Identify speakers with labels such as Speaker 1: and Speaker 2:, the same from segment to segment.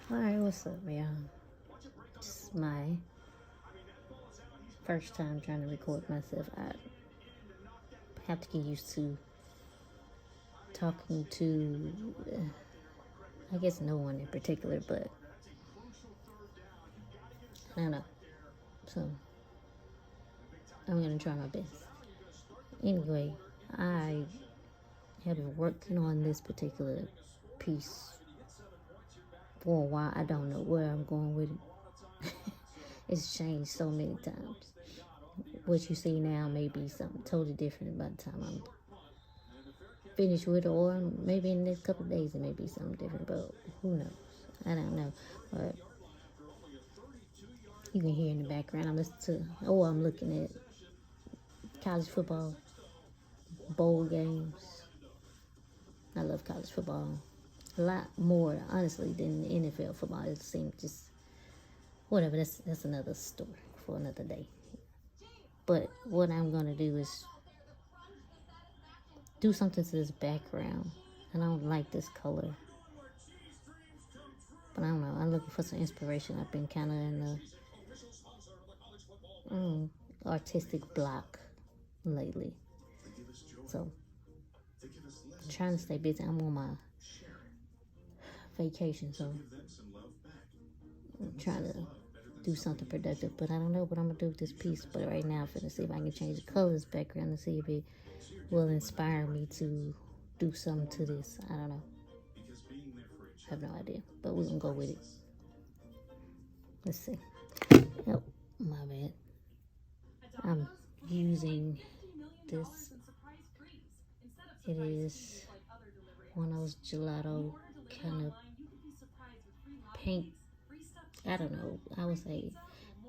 Speaker 1: Alright, what's up, y'all? It's my first time trying to record myself. I have to get used to talking to, I guess, no one in particular, but I don't know. So, I'm going to try my best. Anyway, I have been working on this particular piece for a while. I don't know where I'm going with it. It's changed so many times. What you see now may be something totally different by the time I'm finished with it, or maybe in the next couple of days it may be something different, but who knows? I don't know. But you can hear in the background, I'm looking at college football, bowl games. I love college football a lot more, honestly, than the NFL football. It seems just whatever. That's another story for another day. But what I'm gonna do is do something to this background. I don't like this color, but I don't know. I'm looking for some inspiration. I've been kind of in the artistic block lately, so I'm trying to stay busy. I'm on my vacation, so I'm trying to do something productive, but I don't know what I'm gonna do with this piece. But right now I'm finna see if I can change the colors background and see if it will inspire me to do something to this. I don't know. I have no idea, but we're gonna go with it. Let's see. Oh, my bad. I'm using this. It is one of those gelato kind of pink. I don't know. I would say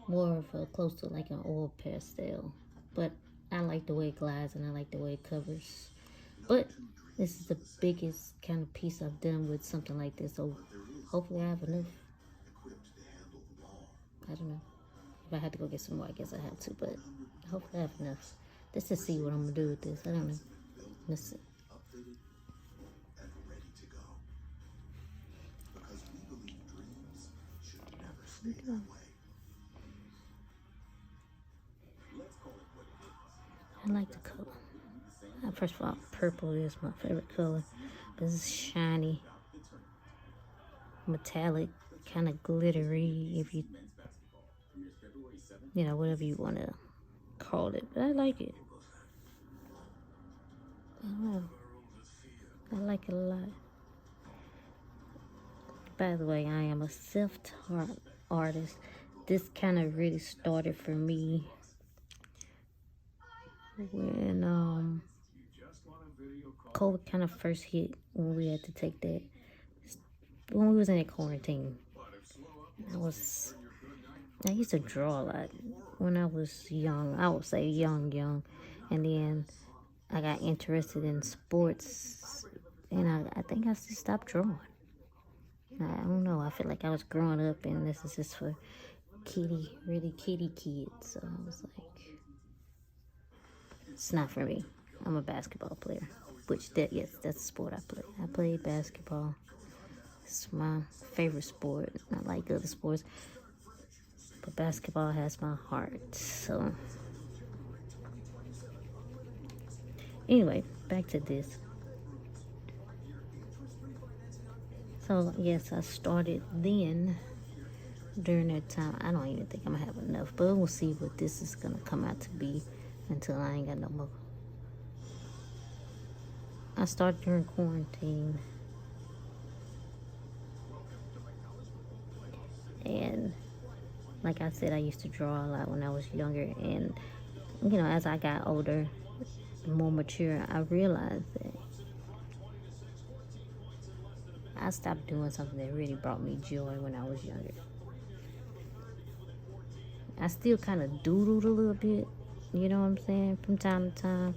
Speaker 1: more of a close to like an oil pastel, but I like the way it glides and I like the way it covers. But this is the biggest kind of piece I've done with something like this, so hopefully I have enough. I don't know. If I had to go get some more, I guess I have to, but hopefully I have enough just to see what I'm gonna do with this. I don't know. Let's see. Okay. I like the color. First of all, purple is my favorite color. This is shiny, metallic, kind of glittery, if you know, whatever you want to call it. But I like it. I don't know. I like it a lot. By the way, I am a self-taught artist. This kind of really started for me when COVID kind of first hit, when we had to take that, when we was in that quarantine. I used to draw a lot when I was young. I would say young. And then I got interested in sports, and I think I just stopped drawing. I don't know. I feel like I was growing up, and this is just for really kitty kids. So I was like, it's not for me. I'm a basketball player, yes, that's the sport I play. I play basketball. It's my favorite sport. I like other sports, but basketball has my heart. So anyway, back to this. So yes, I started then. During that time, I don't even think I'm gonna have enough, but we'll see what this is gonna come out to be until I ain't got no more. I started during quarantine, and like I said, I used to draw a lot when I was younger, and you know, as I got older, more mature, I realized that I stopped doing something that really brought me joy when I was younger. I still kind of doodled a little bit, you know what I'm saying, from time to time.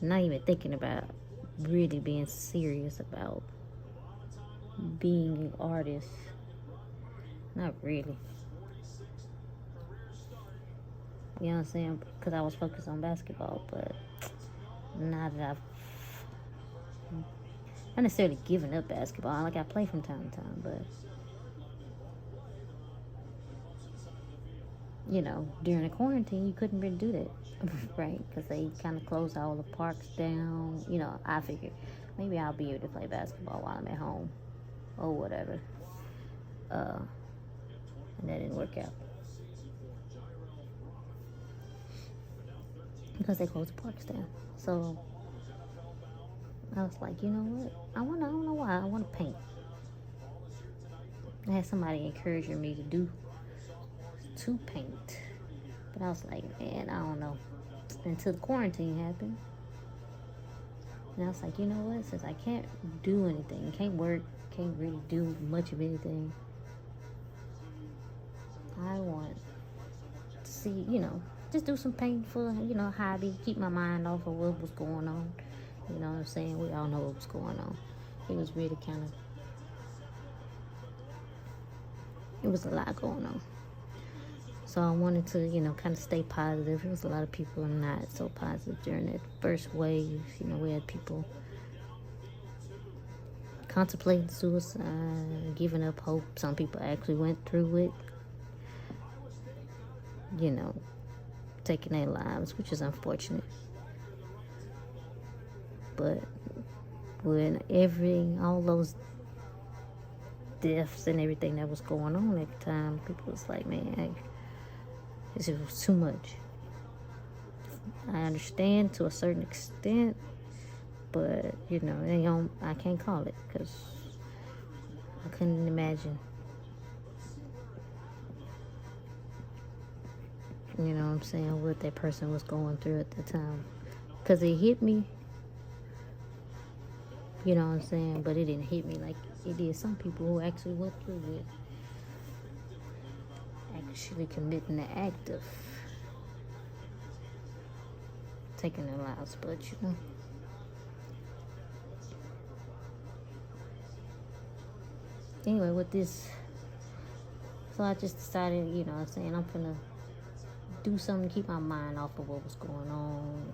Speaker 1: Not even thinking about really being serious about being an artist. Not really. You know what I'm saying? Because I was focused on basketball, but now that I've not necessarily given up basketball, like I play from time to time, but during the quarantine, you couldn't really do that, right? Because they kind of closed all the parks down. I figured maybe I'll be able to play basketball while I'm at home or whatever. And that didn't work out because they closed the parks down. So I was like, you know what? I don't know why. I want to paint. I had somebody encouraging me to paint. But I was like, man, I don't know. Until the quarantine happened. And I was like, you know what? Since I can't do anything, can't work, can't really do much of anything, I want to see, just do some painting for, hobby, keep my mind off of what was going on. You know what I'm saying? We all know what was going on. It was really it was a lot going on. So I wanted to, kind of stay positive. There was a lot of people not so positive during that first wave. We had people contemplating suicide, giving up hope. Some people actually went through it, taking their lives, which is unfortunate. But when all those deaths and everything that was going on at the time, people was like, man, this was too much. I understand to a certain extent, but I can't call it because I couldn't imagine. You know what I'm saying? What that person was going through at the time, because it hit me. You know what I'm saying? But it didn't hit me like it did some people who actually went through it, actually committing the act of taking their lives. But anyway, with this, so I just decided, I'm saying, I'm gonna do something to keep my mind off of what was going on.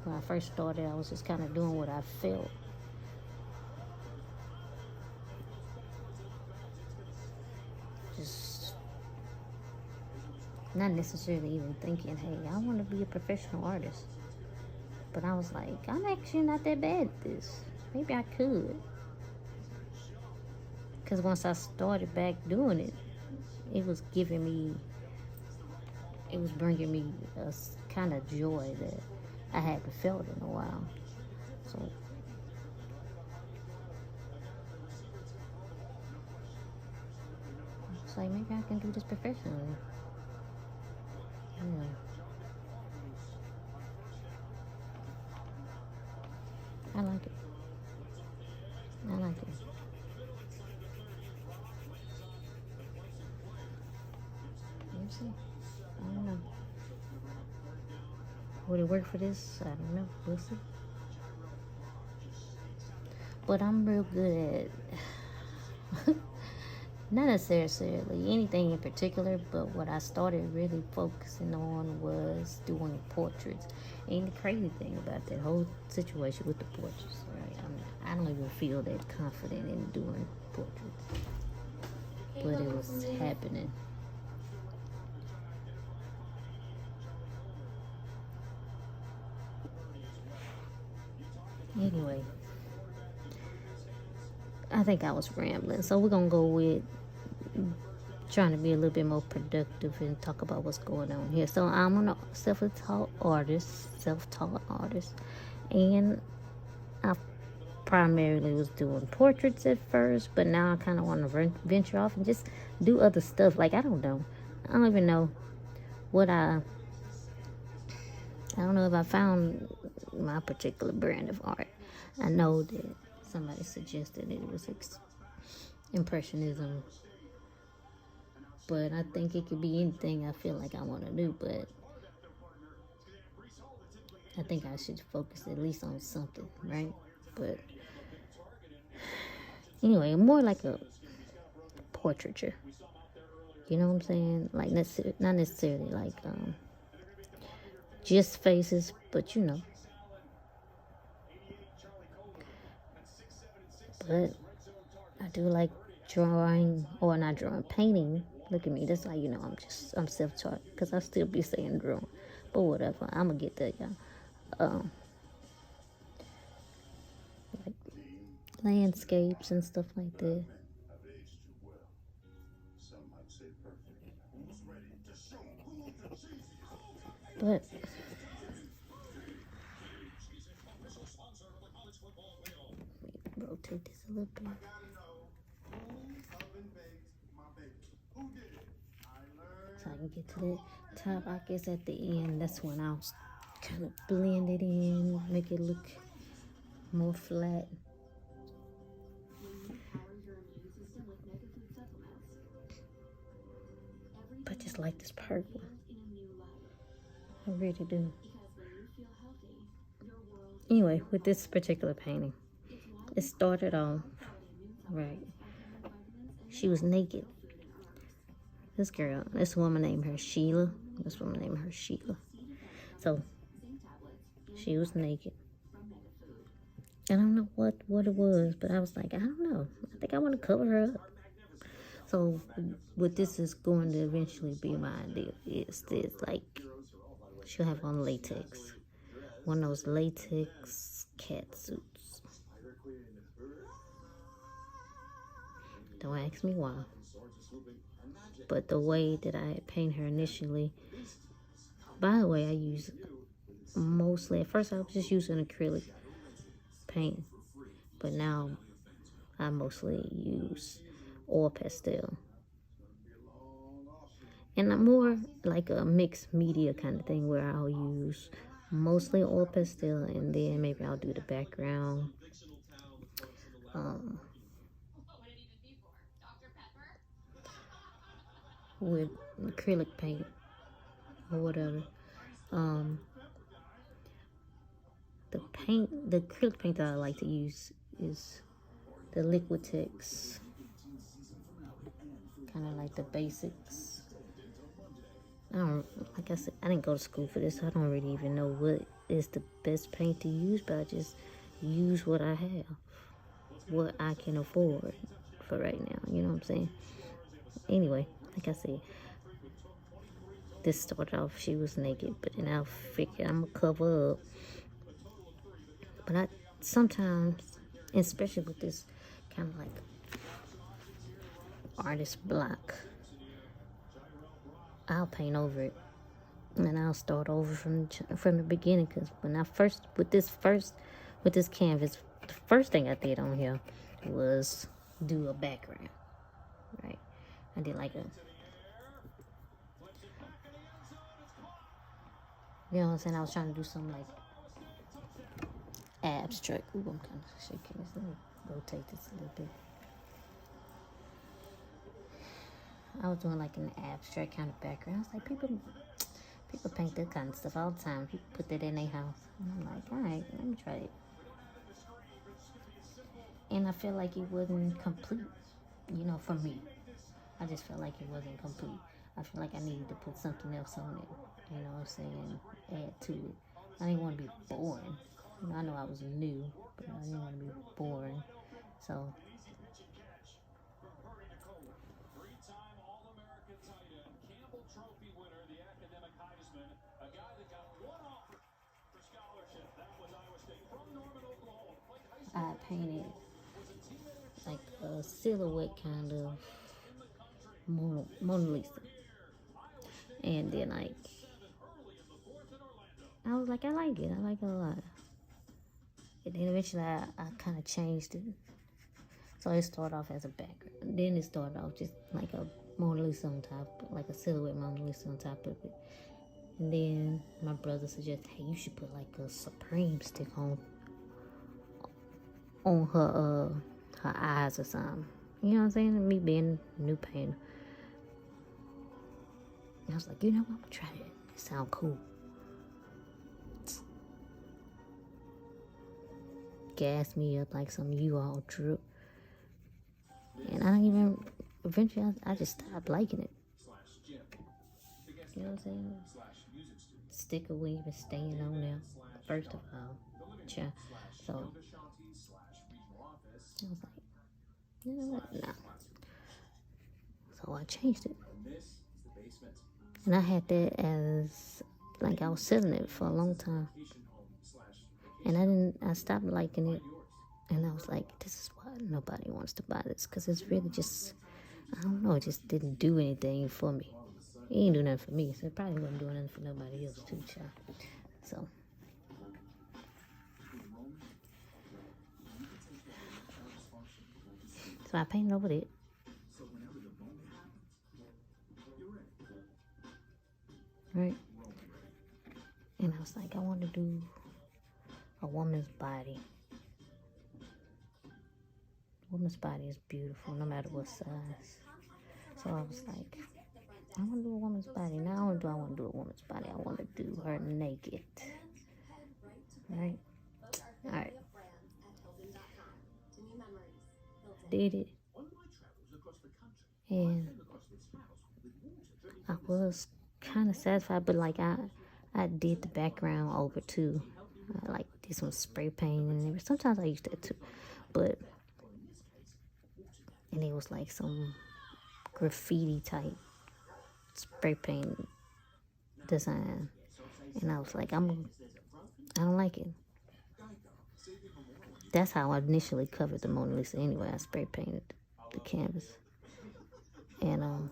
Speaker 1: When I first started, I was just kind of doing what I felt. Just not necessarily even thinking, hey, I want to be a professional artist. But I was like, I'm actually not that bad at this. Maybe I could. Because once I started back doing it, it was bringing me a kind of joy that I hadn't felt in a while. So it's like, maybe I can do this professionally. Yeah. I like it. Let me see. I don't know. Would it work for this? I don't know. We'll see. But I'm real good at not necessarily anything in particular, but what I started really focusing on was doing portraits. And the crazy thing about that whole situation with the portraits, right? I don't even feel that confident in doing portraits, but it was happening. Anyway, I think I was rambling, so we're gonna go with trying to be a little bit more productive and talk about what's going on here. So I'm a self-taught artist, and I primarily was doing portraits at first, but now I kind of want to venture off and just do other stuff. Like, I don't even know what I don't know if I found my particular brand of art. I know that somebody suggested it was impressionism, but I think it could be anything I feel like I want to do. But I think I should focus at least on something, right? But anyway, more like a portraiture. You know what I'm saying? Like, not necessarily like just faces, but But I do like painting Look at me. That's how you know I'm self-taught. Because I still be saying drawing. But whatever. I'm going to get there, y'all. Like landscapes and stuff like that. But rotate this a little bit. So I can get to the top. I guess at the end, that's when I'll kind of blend it in, make it look more flat. But just like this purple. I really do. Anyway, with this particular painting, it started off, right, she was naked. This girl, this woman named her Sheila. This woman named her Sheila. So, she was naked. I don't know what it was, but I was like, I don't know. I think I want to cover her up. So, what this is going to eventually be my idea is this, like, she'll have on latex. One of those latex cat suits. Don't ask me why. But the way that I paint her initially, by the way, I use mostly, at first I was just using acrylic paint. But now I mostly use oil pastel. And I'm more like a mixed media kind of thing where I'll use mostly oil pastel and then maybe I'll do the background. With acrylic paint or whatever. The acrylic paint that I like to use is the Liquitex. Kind of like the basics. Like I said, I didn't go to school for this. So I don't really even know what is the best paint to use, but I just use what I have, what I can afford for right now. You know what I'm saying? Anyway, like I said, this started off, she was naked, but then I figured I'm gonna cover up. But I sometimes, especially with this kind of like artist block, I'll paint over it, and I'll start over from the beginning. Because when I first with this canvas, the first thing I did on here was do a background. Right, I did like a, you know what I'm saying? I was trying to do something like abstract. Ooh, I'm kind of shaking this. Let me rotate this a little bit. I was doing like an abstract kind of background. I was like, people paint that kind of stuff all the time. People put that in their house. And I'm like, all right, let me try it. And I feel like it wasn't complete, you know, for me. I just felt like it wasn't complete. I feel like I needed to put something else on it. You know what I'm saying? Add to it. I didn't want to be boring. You know, I know I was new, but I didn't want to be boring. So I painted like a silhouette kind of Mona Lisa. And then like, I was like, I like it. I like it a lot. And then eventually I kind of changed it. So it started off as a background. Then it started off just like a Mona Lisa on top, like a silhouette Mona Lisa on top of it. And then my brother suggested, hey, you should put like a Supreme stick on her eyes or something. You know what I'm saying? Me being a new painter. And I was like, you know what? I'm gonna try it. It sounds cool. Gas me up like some U-Haul truck. And I don't even, eventually I just stopped liking it. You know what I'm saying? Sticker weave is staying on there, first of all. So I was like, you know what? Nah. So I changed it. And I had that as, like, I was selling it for a long time. And I stopped liking it. And I was like, this is why nobody wants to buy this. Because it's really just, I don't know, it just didn't do anything for me. It ain't do nothing for me. So it probably wasn't doing nothing for nobody else too, child. So I painted over it. Right? And I was like, I want to do a woman's body. A woman's body is beautiful no matter what size. So I was like, I want to do a woman's body. Not only do I want to do a woman's body, I want to do her naked. Right? Alright. Did it. And I was kind of satisfied, but like I did the background over too. I like did some spray paint and everything. Sometimes I used that too, but and it was like some graffiti type spray paint design, and I was like, I don't like it. That's how I initially covered the Mona Lisa anyway. I spray painted the canvas, and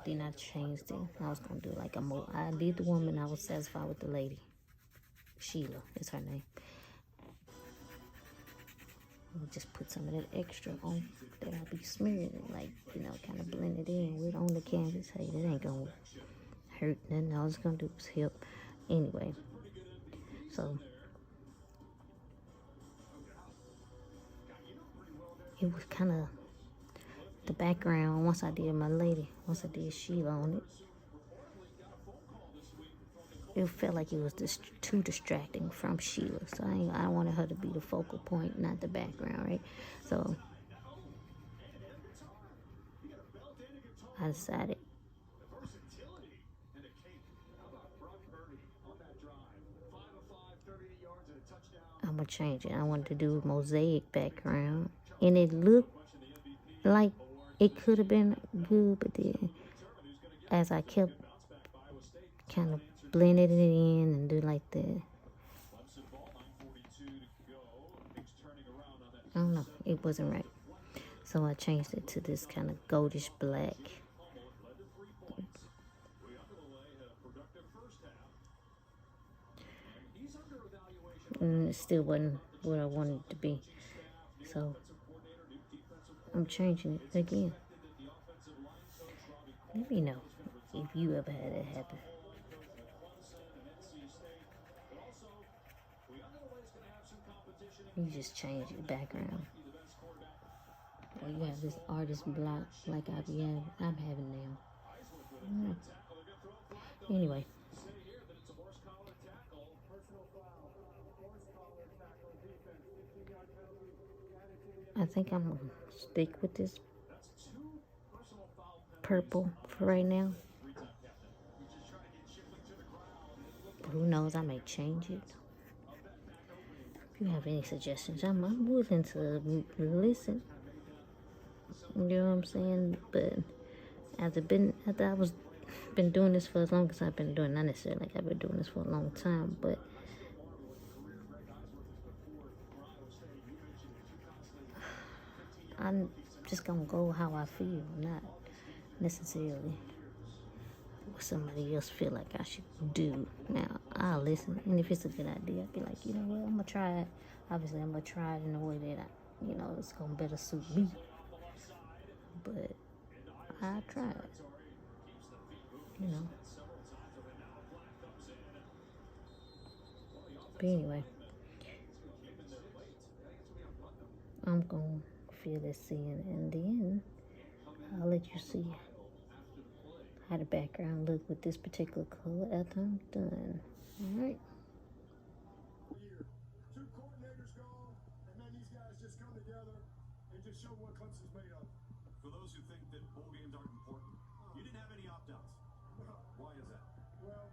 Speaker 1: then I changed it. I was gonna do like I did the woman. I was satisfied with the lady. Sheila is her name. I'll just put some of that extra on that I'll be smearing it, like, you know, kind of blend it in with on the canvas. Hey, that ain't gonna hurt nothing. All it's gonna do is help. Anyway, so it was kind of the background. Once I did my lady, once I did Sheila on it felt like it was just too distracting from Sheila. So I wanted her to be the focal point, not the background, right? So I decided I'm gonna change it. I wanted to do mosaic background, and it looked like it could have been good, but then as I kept kind of blending it in and do like that, I don't know, it wasn't right. So I changed it to this kind of goldish black. And it still wasn't what I wanted it to be. So I'm changing it again. Let me know if you ever had that happen. You just change the background. Or you have this artist block like I'm having now. Anyway. I think I'm going to stick with this purple for right now. But who knows, I may change it. If you have any suggestions, I'm willing to listen. You know what I'm saying? But after I was been doing this for as long as I've been doing, not necessarily like I've been doing this for a long time, but I'm just gonna go how I feel, not necessarily what somebody else feel like I should do. Now I'll listen, and if it's a good idea, I'll be like, you know what, I'm gonna try it. Obviously, I'm gonna try it in a way that it's gonna better suit me. But I try it, But anyway, I'm gonna feel this in, and then I'll let you see how the background look with this particular color after I'm done. All right. Two coordinators gone, and then these guys just come together and just show what Clemson's made of. For those who think that bowl games aren't important, you didn't have any opt-outs. Why is that? Well,